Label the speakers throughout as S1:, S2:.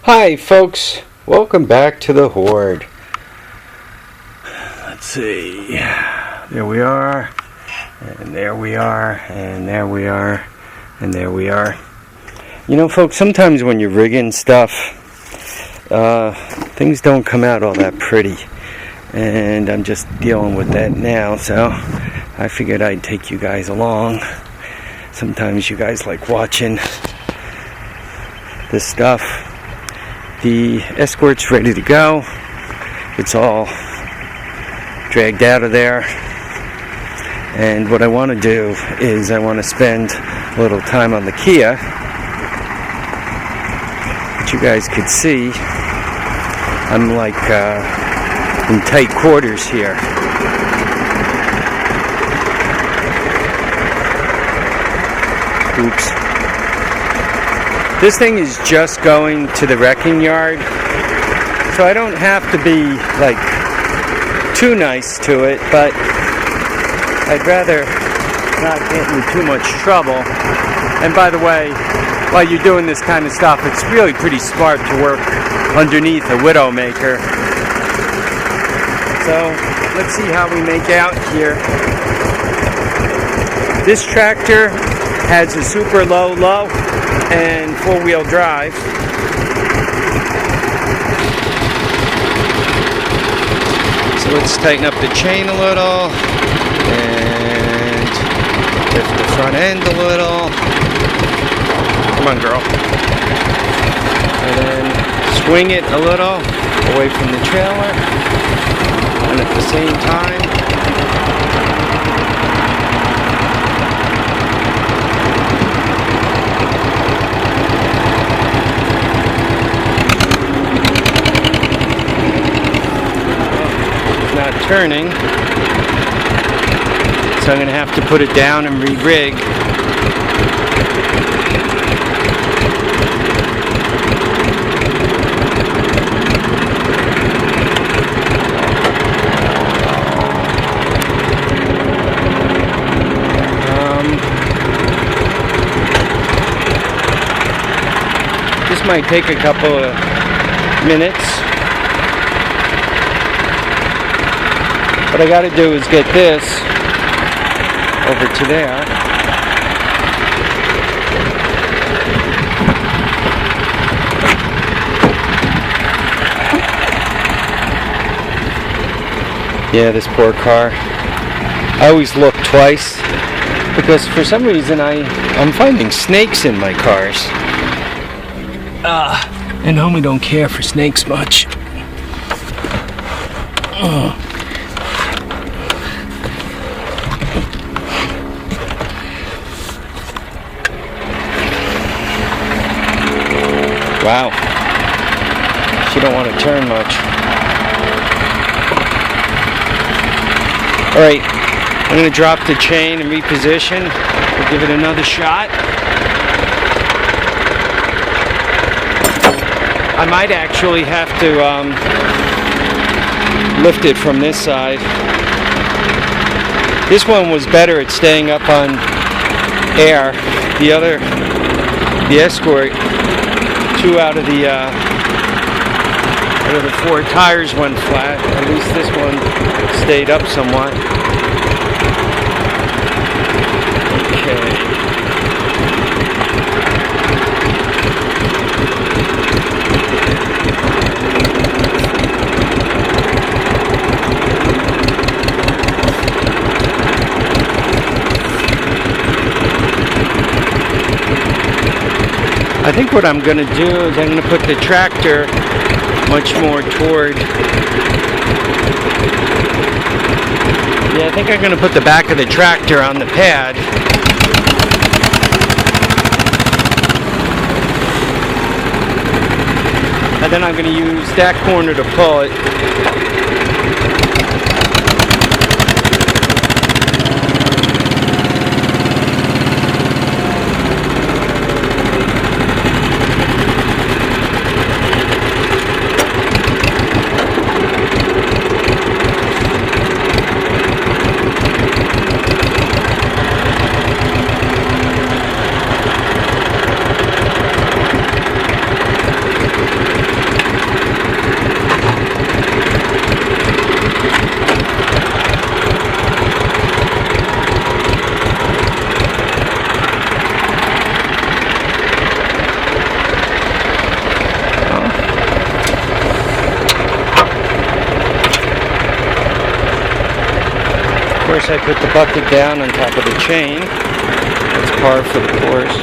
S1: Hi folks, welcome back to the Hoard. Let's see, there we are, and there we are, and there we are, and there we are. You know folks, sometimes when you're rigging stuff, things don't come out all that pretty, and I'm just dealing with that now, so I figured I'd take you guys along. Sometimes you guys like watching this stuff. The escort's ready to go. It's all dragged out of there. And what I want to do is I want to spend a little time on the Kia. But you guys could see I'm like in tight quarters here. Oops. This thing is just going to the wrecking yard, so I don't have to be like too nice to it, but I'd rather not get into too much trouble. And by the way, while you're doing this kind of stuff, it's really pretty smart to work underneath a Widowmaker. So let's see how we make out here. This tractor has a super low and four-wheel drive. So let's tighten up the chain a little and lift the front end a little. Come on, girl. And then swing it a little away from the trailer, and at the same time turning, so I'm going to have to put it down and re-rig. This might take a couple of minutes. What I got to do is get this over to there. Yeah, this poor car. I always look twice because for some reason I'm finding snakes in my cars. And homie don't care for snakes much. Wow, she don't want to turn much. Alright, I'm going to drop the chain and reposition. We'll give it another shot. I might actually have to lift it from this side. This one was better at staying up on air. The Escort, two out of the four tires went flat. At least this one stayed up somewhat. Okay. I think what I'm going to do is I'm going to put the tractor much more toward... Yeah, I think I'm going to put the back of the tractor on the pad. And then I'm going to use that corner to pull it. course, I put the bucket down on top of the chain. That's par for the course.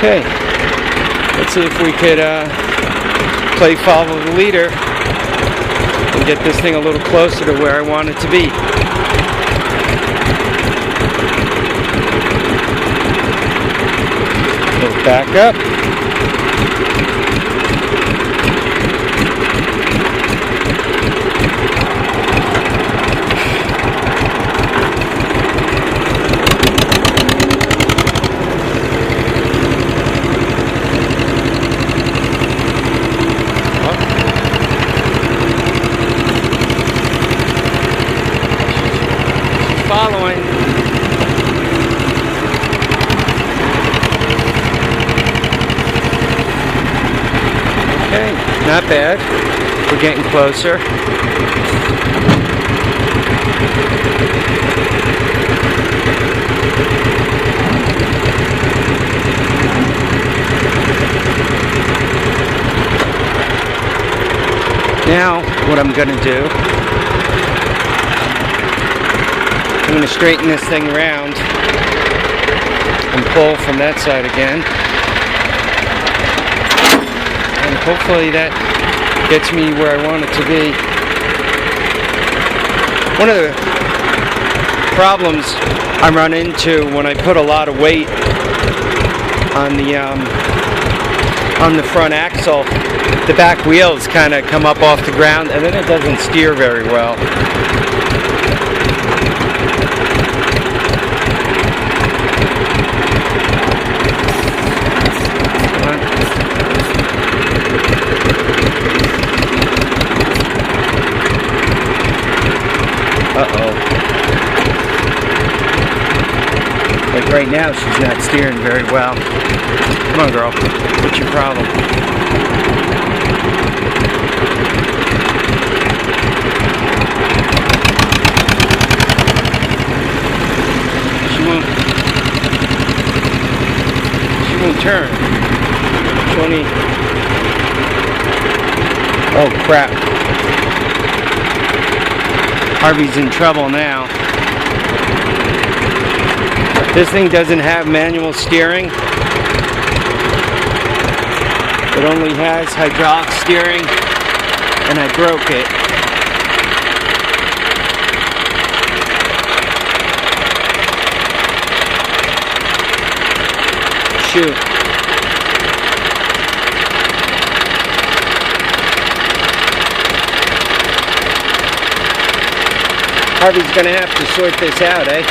S1: Okay, let's see if we could play follow the leader and get this thing a little closer to where I want it to be. So back up. Following. Okay, not bad. We're getting closer. Now, what I'm going to do, I'm going to straighten this thing around and pull from that side again. And hopefully that gets me where I want it to be. One of the problems I run into when I put a lot of weight on the front axle, the back wheels kind of come up off the ground and then it doesn't steer very well. Uh-oh. Like right now, she's not steering very well. Come on, girl. What's your problem? She won't turn. 20. Oh, crap. Harvey's in trouble now. This thing doesn't have manual steering. It only has hydraulic steering, and I broke it. Shoot. Harvey's gonna have to sort this out, eh?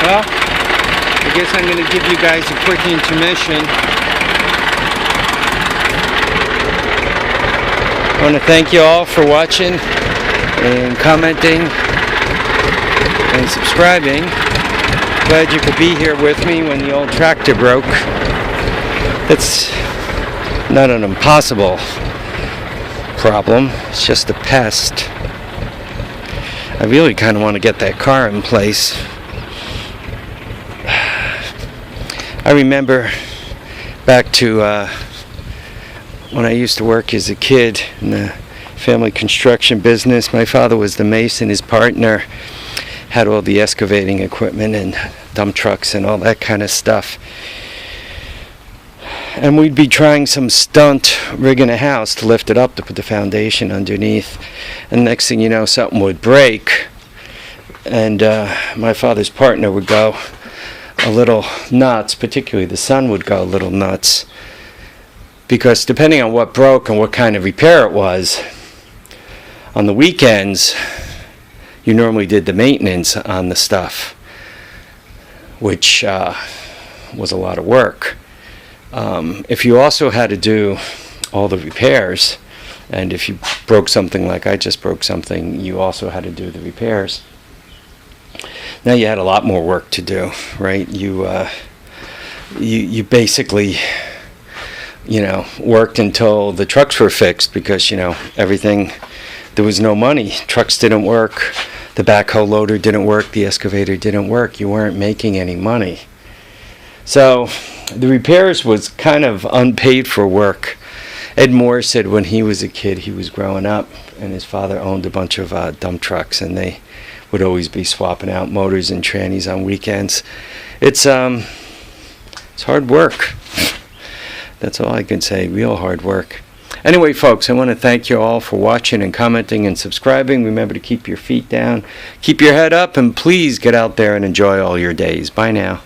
S1: Well, I guess I'm gonna give you guys a quick intermission. I want to thank you all for watching and commenting and subscribing. Glad you could be here with me when the old tractor broke. It's not an impossible problem, it's just a pest. I really kind of want to get that car in place. I remember back to when I used to work as a kid in the family construction business. My father was the mason, his partner had all the excavating equipment and dump trucks and all that kind of stuff. And we'd be trying some stunt rigging a house to lift it up to put the foundation underneath. And next thing you know, something would break. And my father's partner would go a little nuts, particularly the son would go a little nuts. Because depending on what broke and what kind of repair it was, on the weekends, you normally did the maintenance on the stuff, which was a lot of work. If you also had to do all the repairs, and if you broke something like I just broke something, you also had to do the repairs. Now you had a lot more work to do, right? You basically, worked until the trucks were fixed because, everything, there was no money. Trucks didn't work. The backhoe loader didn't work. The excavator didn't work. You weren't making any money. So the repairs was kind of unpaid for work. Ed Moore said when he was a kid, he was growing up, and his father owned a bunch of dump trucks, and they would always be swapping out motors and trannies on weekends. It's hard work. That's all I can say. Real hard work. Anyway, folks, I want to thank you all for watching and commenting and subscribing. Remember to keep your feet down, keep your head up, and please get out there and enjoy all your days. Bye now.